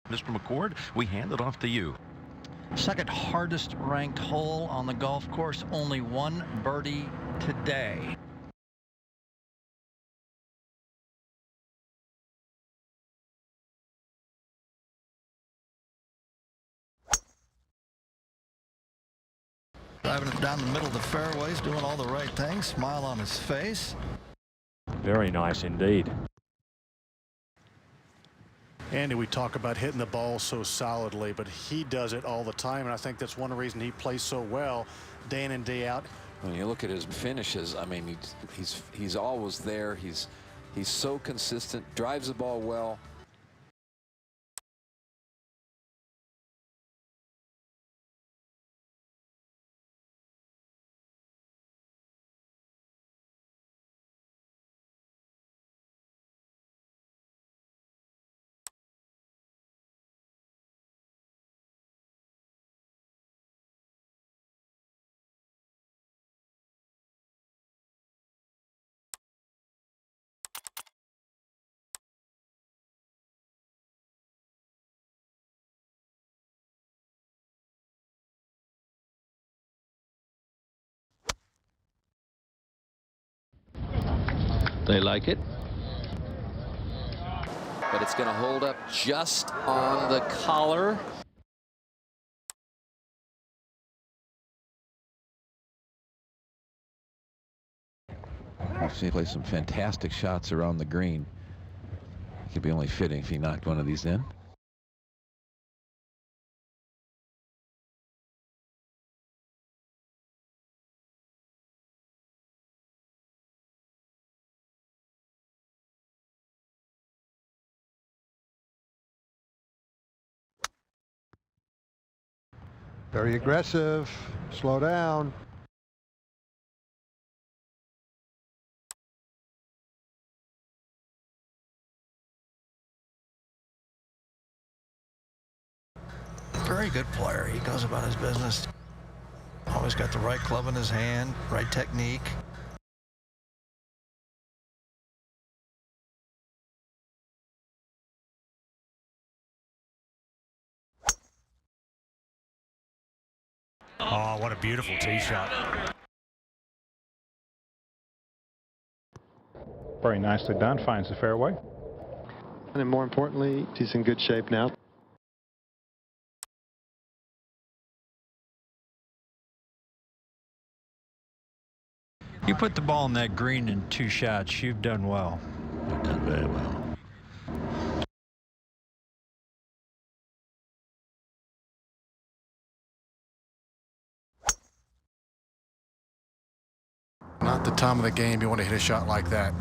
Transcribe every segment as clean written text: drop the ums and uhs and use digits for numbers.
Mr. McCord, we hand it off to you. Second hardest ranked hole on the golf course, only one birdie today. Driving it down the middle of the fairways, doing all the right things, smile on his face. Very nice indeed. Andy, we talk about hitting the ball so solidly, but he does it all the time, and I think that's one reason he plays so well day in and day out. When you look at his finishes, I mean, he's always there. He's so consistent, drives the ball well. They like it. But it's going to hold up just on the collar. I've seen him play some fantastic shots around the green. It could be only fitting if he knocked one of these in. Very aggressive. Slow down. Very good player. He goes about his business. Always got the right club in his hand, right technique. Oh, what a beautiful tee shot. Very nicely done, finds the fairway. And more importantly, he's in good shape now. You put the ball in that green in 2 shots. You've done well. You've done very well. Not the time of the game you want to hit a shot like that.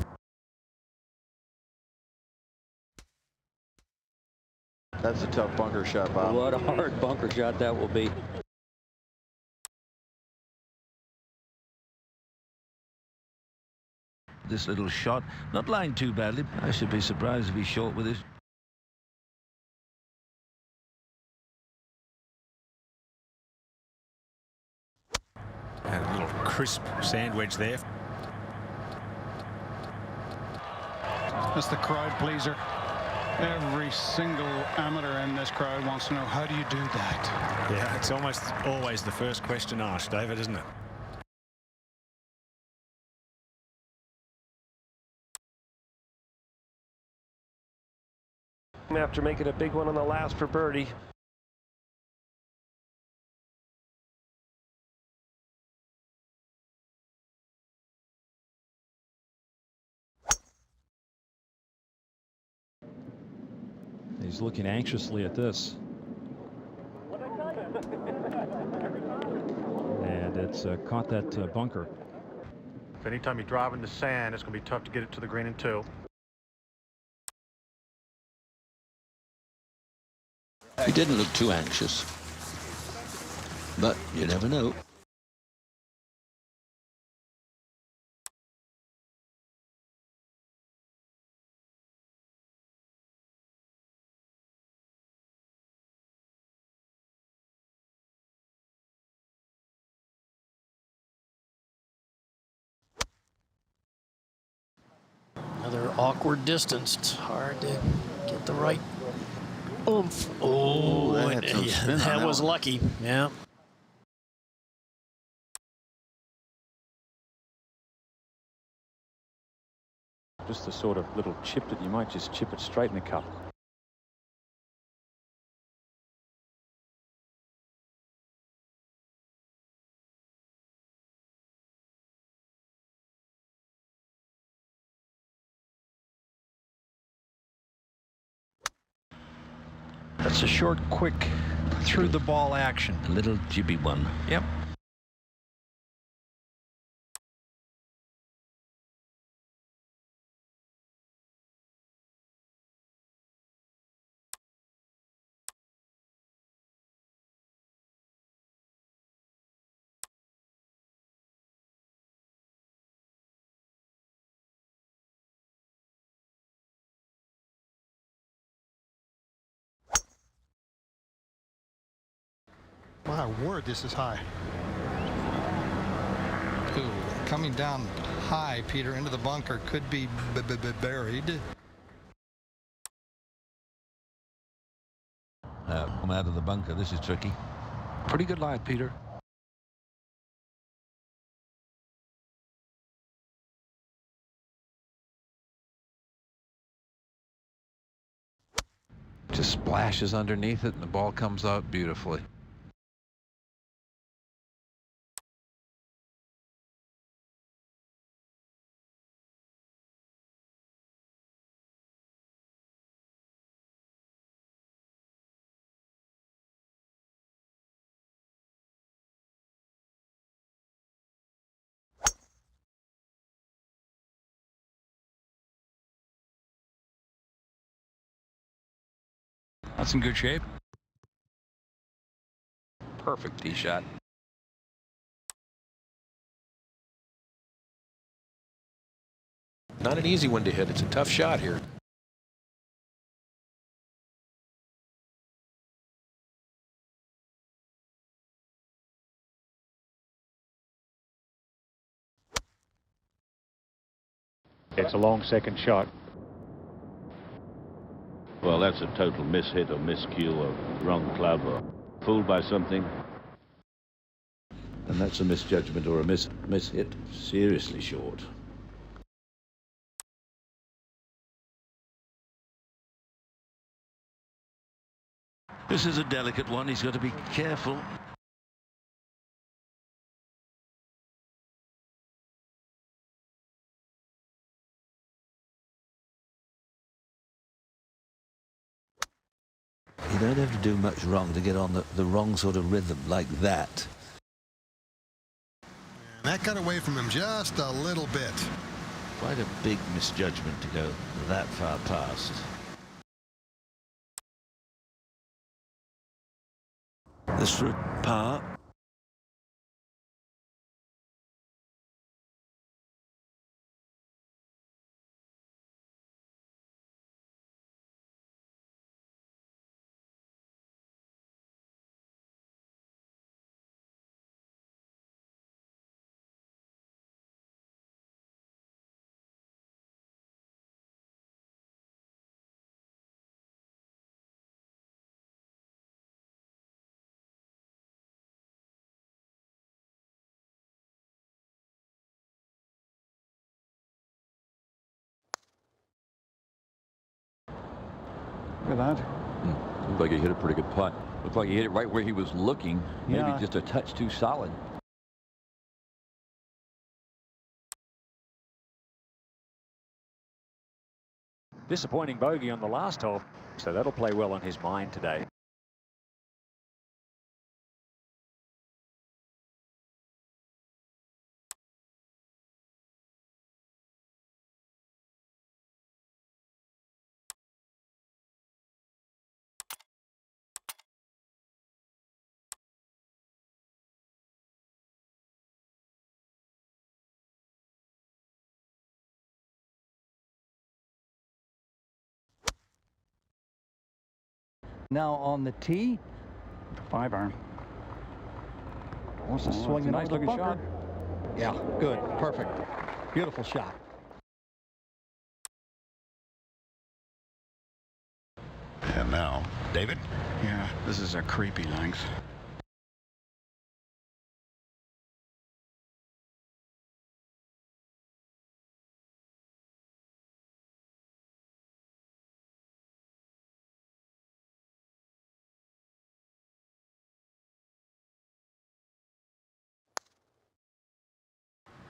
That's a tough bunker shot, Bob. What a hard bunker shot that will be. This little shot, not lying too badly. I should be surprised if he's short with it. And a little crisp sand wedge there. That's the crowd pleaser. Every single amateur in this crowd wants to know, how do you do that? Yeah, it's almost always the first question asked, David, isn't it? After making a big one on the last for birdie. He's looking anxiously at this. And it's caught that bunker. If anytime you drive in the sand, it's going to be tough to get it to the green in 2. He didn't look too anxious, but you never know. Another awkward distance. It's hard to get the right Oomph. Oh, that was lucky. Yeah. Just the sort of little chip that you might just chip it straight in the cup. That's a short, quick, through the ball action. A little jibby one. Yep. My word, this is high. Ooh, coming down high, Peter, into the bunker, could be buried. Come out of the bunker. This is tricky. Pretty good lie, Peter. Just splashes underneath it and the ball comes out beautifully. That's in good shape. Perfect tee shot. Not an easy one to hit. It's a tough shot here. It's a long second shot. Well, that's a total mishit or miscue or wrong club or fooled by something. And that's a misjudgment or a mishit. Seriously short. This is a delicate one. He's got to be careful. You don't have to do much wrong to get on the wrong sort of rhythm like that. And that got away from him just a little bit. Quite a big misjudgment to go that far past. This for a par. Look at that. Looked like he hit a pretty good putt. Looked like he hit it right where he was looking. Maybe Yeah. just a touch too solid. Disappointing bogey on the last hole, so that'll play well on his mind today. Now on the tee, 5 iron. Wants to swing it nice over the looking bunker. shot. Yeah, good, perfect, beautiful shot. And on now. David? Yeah, this is a creepy length.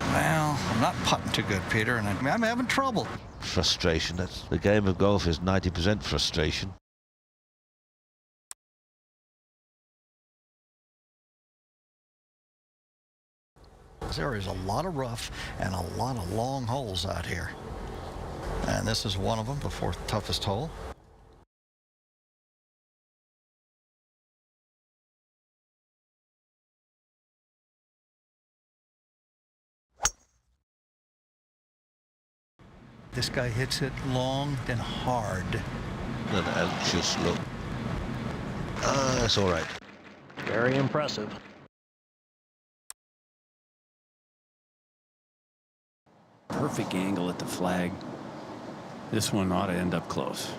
Well, I'm not putting too good, Peter, and I'm having trouble. Frustration. That's the game of golf is 90% frustration. There is a lot of rough and a lot of long holes out here. And this is one of them, the fourth toughest hole. This guy hits it long and hard. An anxious look. That's all right. Very impressive. Perfect angle at the flag. This one ought to end up close.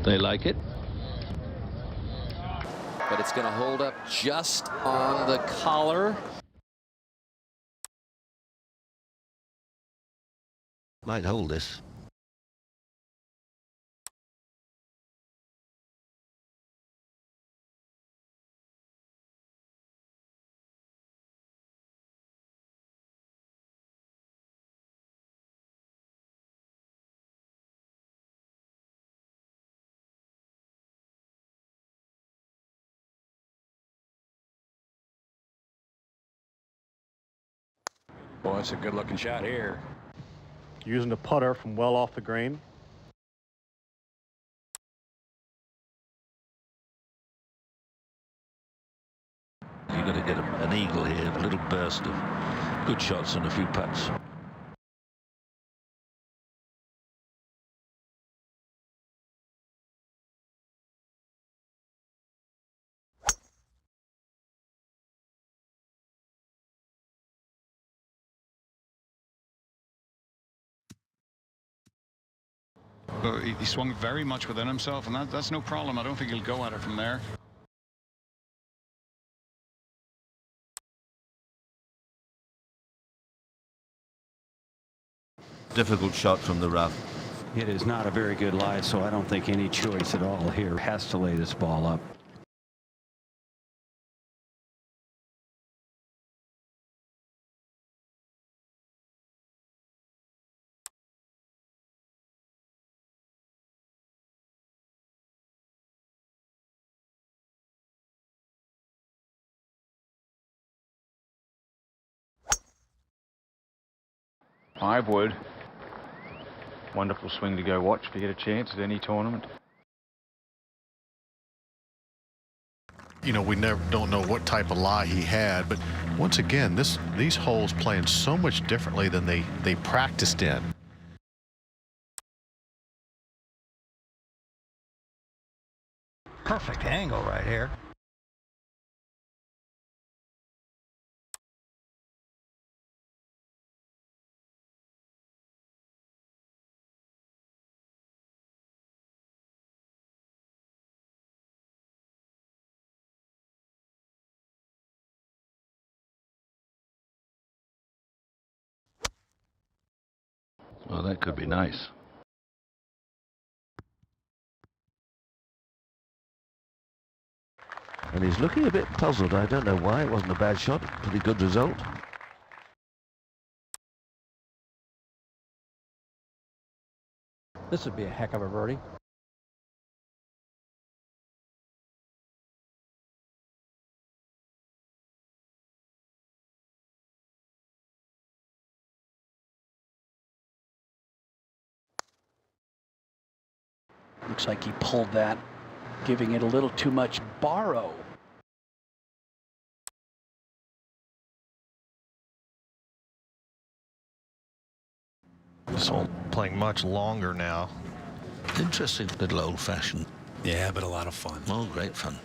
They like it. But it's going to hold up just on the collar. Might hold this. Boy, it's a good-looking shot here. Using the putter from well off the green. You've got to get an eagle here, a little burst of good shots and a few putts. He swung very much within himself, and that's no problem. I don't think he'll go at it from there. Difficult shot from the rough. It is not a very good lie, so I don't think any choice at all here. Has to lay this ball up. I would. Wonderful swing to go watch if you get a chance at any tournament. You know, we don't know what type of lie he had, but once again, these holes playing so much differently than they practiced in. Perfect angle right here. Well, that could be nice. And he's looking a bit puzzled. I don't know why. It wasn't a bad shot. Pretty good result. This would be a heck of a birdie. Looks like he pulled that, giving it a little too much borrow. This hole playing much longer now. Interesting little old-fashioned. Yeah, but a lot of fun. Oh, great fun.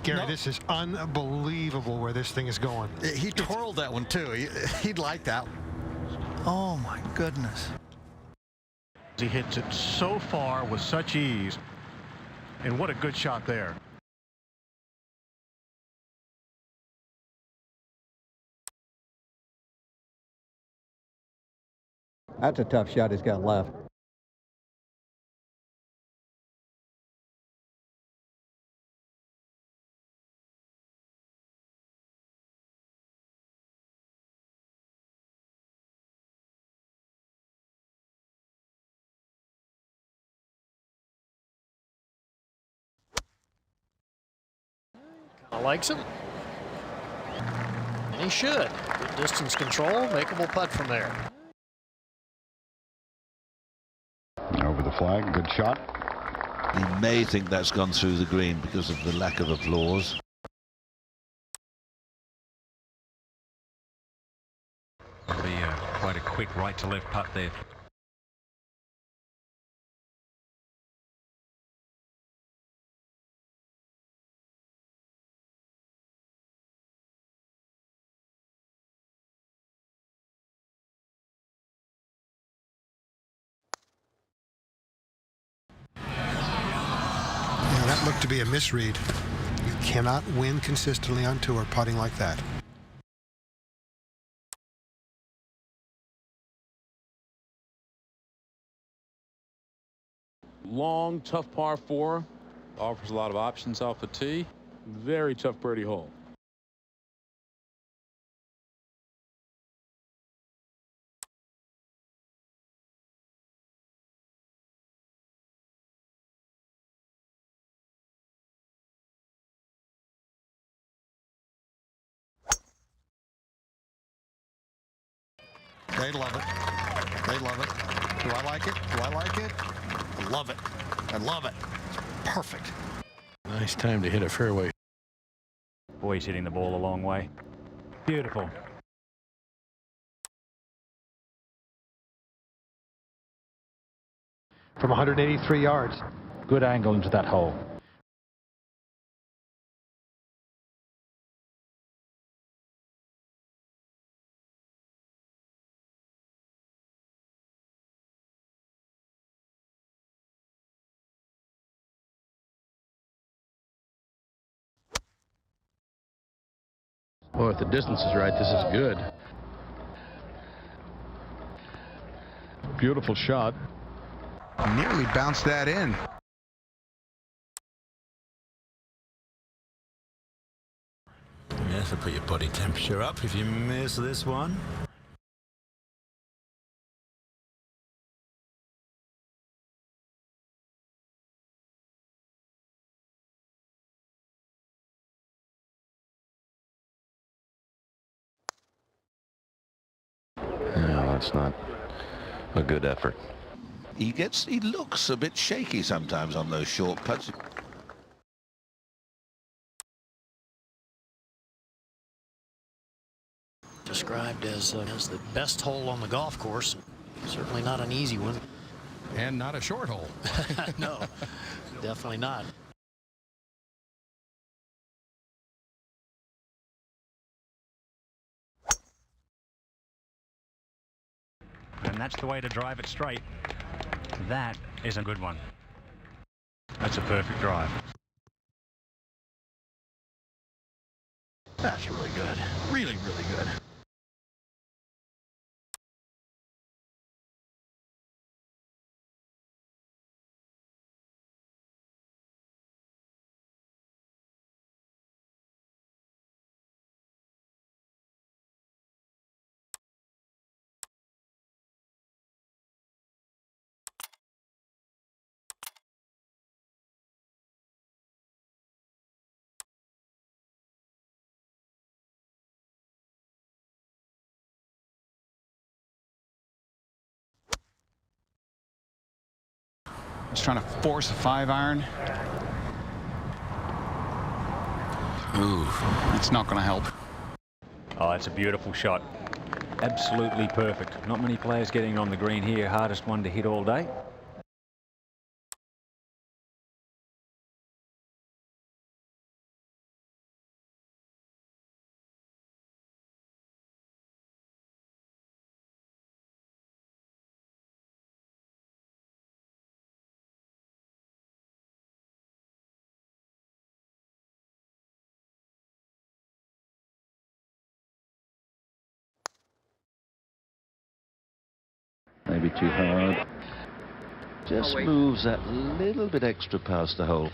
Gary, this is unbelievable where this thing is going. He twirled that one too. He'd like that. Oh my goodness. He hits it so far with such ease. And what a good shot there. That's a tough shot he's got left. Likes him. And he should. Good distance control, makeable putt from there. Over the flag, good shot. He may think that's gone through the green because of the lack of applause. It'll be quite a quick right to left putt there. That looked to be a misread. You cannot win consistently on tour putting like that. Long, tough par 4. Offers a lot of options off the tee. Very tough birdie hole. They love it. They love it. Do I like it? Do I like it? I love it. I love it. Perfect. Nice time to hit a fairway. Boy, he's hitting the ball a long way. Beautiful. From 183 yards. Good angle into that hole. Well, if the distance is right, this is good. Beautiful shot. Nearly bounced that in. Yes, will put your body temperature up if you miss this one. No, that's not a good effort. He looks a bit shaky sometimes on those short putts. Described as the best hole on the golf course. Certainly not an easy one. And not a short hole. No, definitely not. And that's the way to drive it straight. That is a good one. That's a perfect drive. That's really good. Really, really good. He's trying to force a 5-iron. Ooh, it's not going to help. Oh, that's a beautiful shot. Absolutely perfect. Not many players getting on the green here. Hardest one to hit all day. Maybe too hard. Just moves that little bit extra past the hole.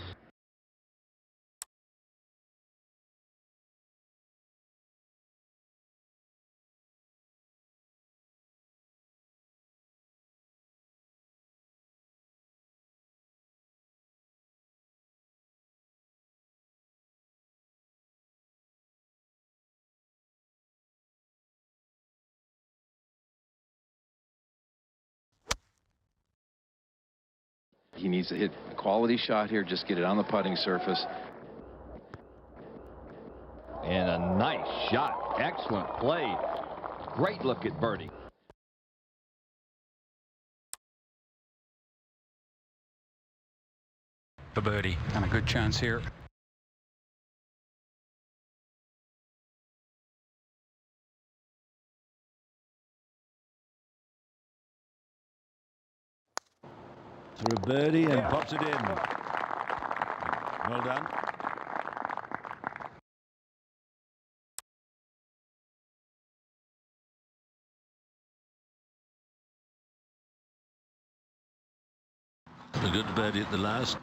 He needs to hit a quality shot here, just get it on the putting surface. And a nice shot. Excellent play. Great look at birdie. For birdie. And a good chance here. For a birdie and pops it in. Well done. A good birdie at the last.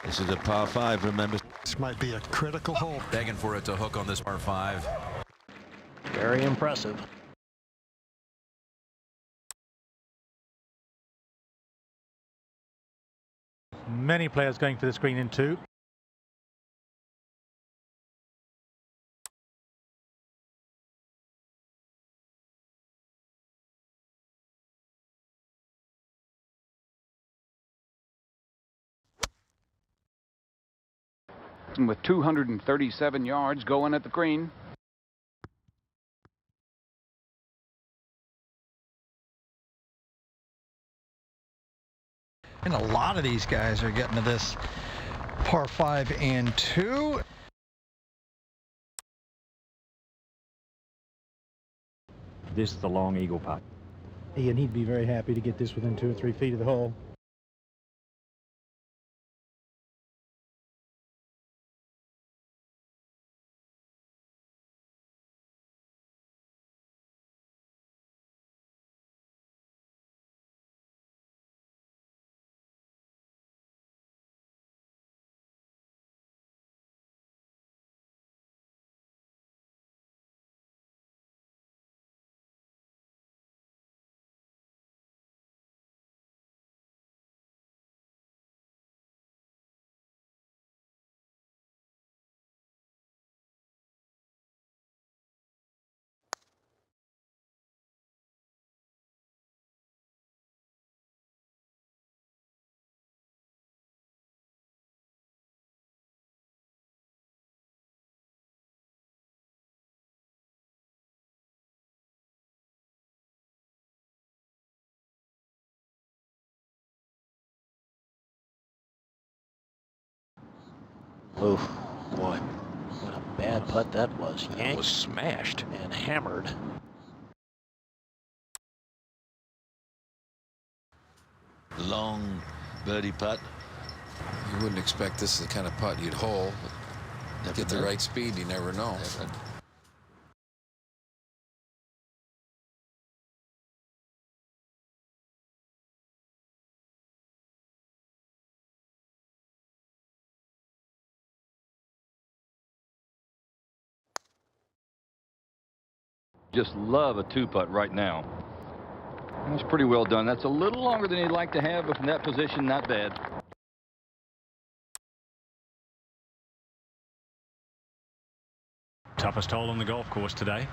This is a par 5, remember. This might be a critical hole. Begging for it to hook on this par 5. Very impressive. Many players going for this green in 2. With 237 yards going at the green. And a lot of these guys are getting to this par 5 and 2. This is the long eagle putt. And he'd be very happy to get this within 2 or 3 feet of the hole. Oof, boy, what a bad putt that was. Yanked was smashed and hammered. Long birdie putt. You wouldn't expect this is the kind of putt you'd hole. But get the right speed, you never know. Just love a 2-putt right now. That's pretty well done. That's a little longer than he'd like to have, but from that position, not bad. Toughest hole on the golf course today.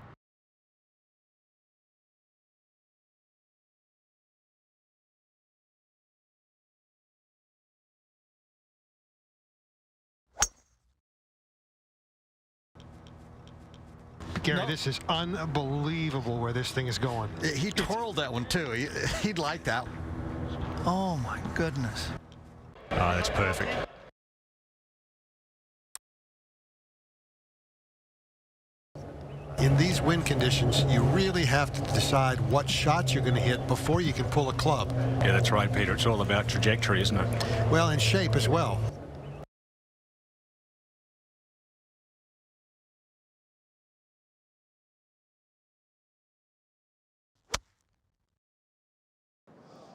Gary, this is unbelievable where this thing is going. He twirled that one too. He'd like that. Oh my goodness. Oh, that's perfect. In these wind conditions, you really have to decide what shots you're going to hit before you can pull a club. Yeah, that's right, Peter. It's all about trajectory, isn't it? Well, and shape as well.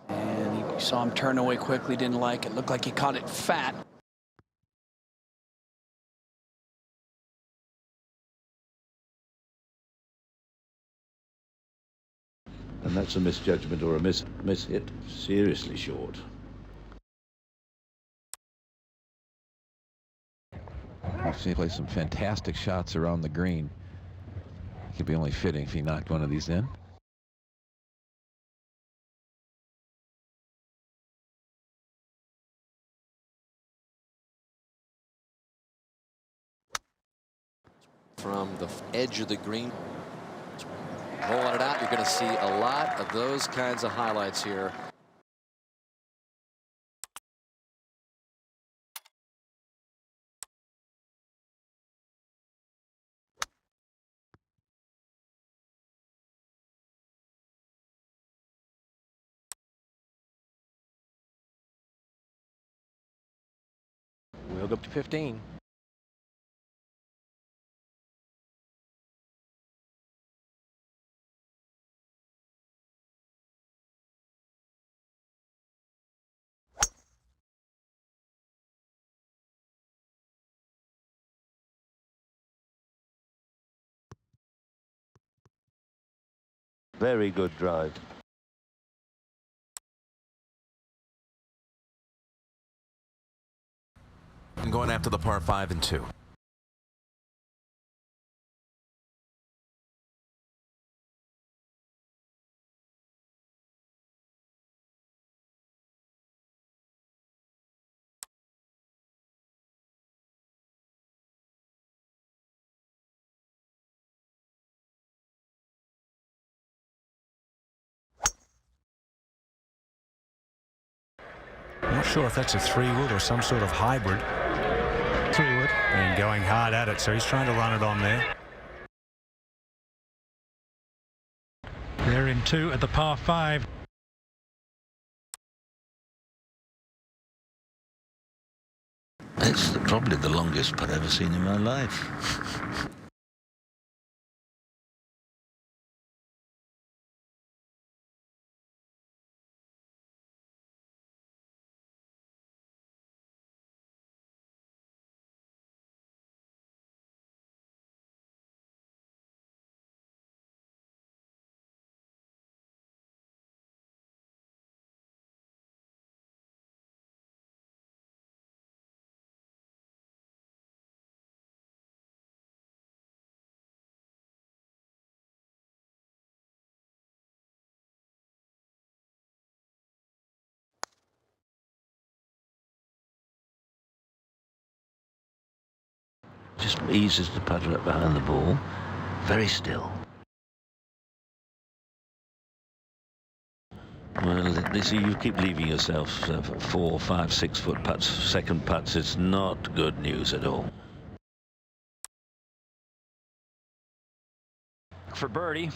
And you saw him turn away quickly, didn't like it. Looked like he caught it fat. And that's a misjudgment or a mishit, seriously short. I've seen him play some fantastic shots around the green. It could be only fitting if he knocked one of these in. From the edge of the green, rolling it out, you're going to see a lot of those kinds of highlights here. We'll go up to 15. Very good drive. And going after the par 5 and 2. I'm not sure if that's a 3-wood or some sort of hybrid. 3-wood. And going hard at it, so he's trying to run it on there. They're in 2 at the par 5. It's probably the longest putt I've ever seen in my life. Just eases the putter up behind the ball. Very still. Well, you keep leaving yourself 4, 5, 6 foot putts, second putts. It's not good news at all. For birdie.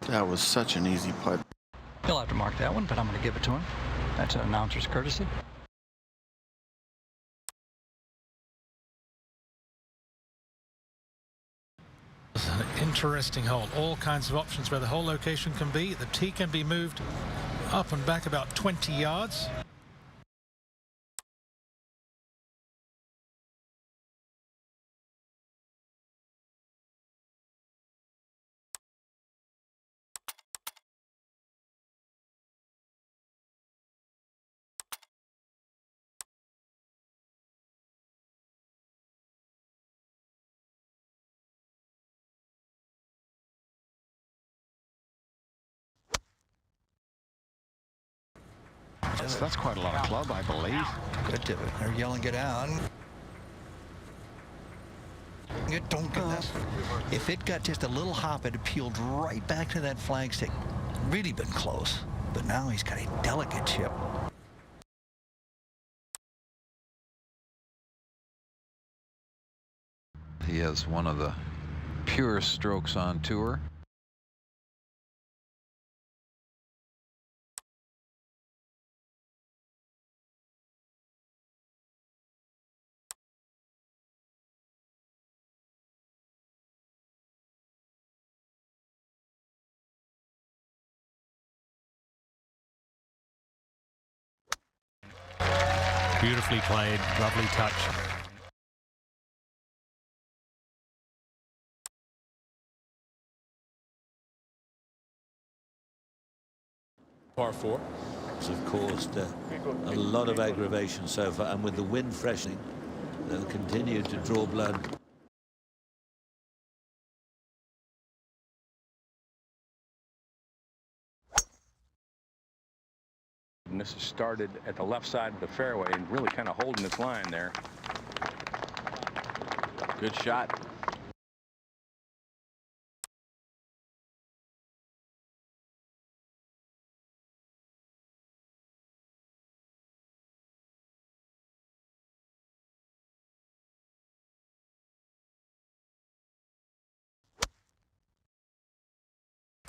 That was such an easy putt. He'll have to mark that one, but I'm going to give it to him. That's an announcer's courtesy. An interesting hole. All kinds of options where the hole location can be. The tee can be moved up and back about 20 yards. That's quite a lot of club, I believe. Good to it. They're yelling it out. Don't get that. If it got just a little hop, it peeled right back to that flagstick. Really been close. But now he's got a delicate chip. He has one of the purest strokes on tour. Beautifully played, lovely touch. Par 4. Have caused a lot of aggravation so far, and with the wind freshening, they'll continue to draw blood. And this is started at the left side of the fairway and really kind of holding its line there. Good shot.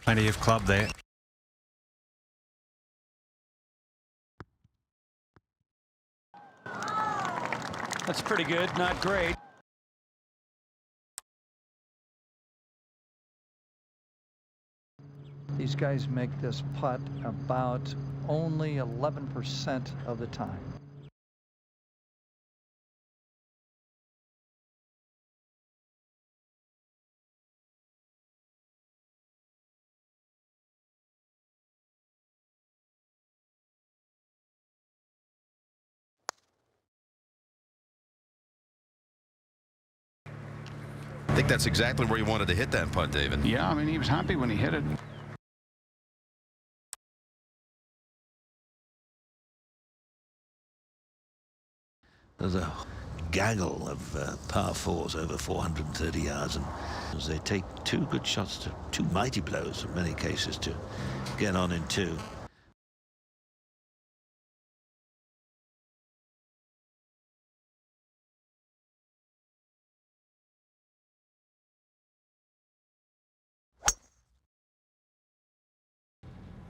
Plenty of club there. That's pretty good, not great. These guys make this putt about only 11% of the time. I think that's exactly where you wanted to hit that putt, David. Yeah, I mean, he was happy when he hit it. There's a gaggle of par 4s over 430 yards, and as they take two good shots, to two mighty blows in many cases, to get on in 2.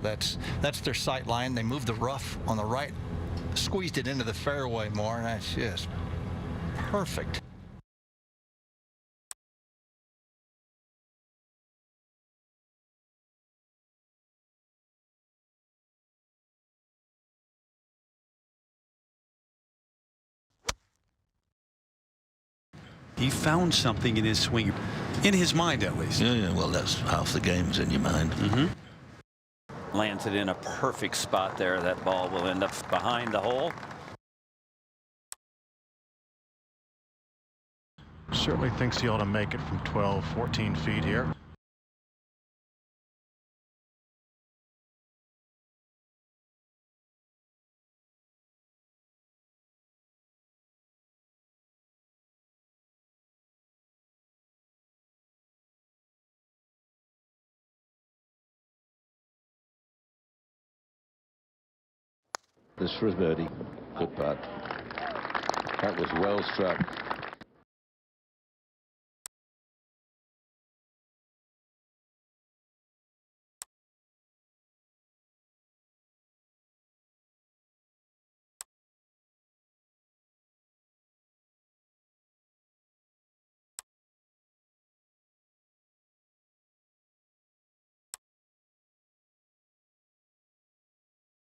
That's their sight line. They moved the rough on the right, squeezed it into the fairway more, and that's just perfect. He found something in his swing, in his mind at least. Yeah, well, that's half the game's in your mind. Lands it in a perfect spot there. That ball will end up behind the hole. Certainly thinks he ought to make it from 12, 14 feet here. This for a birdie. Good putt. That was well struck.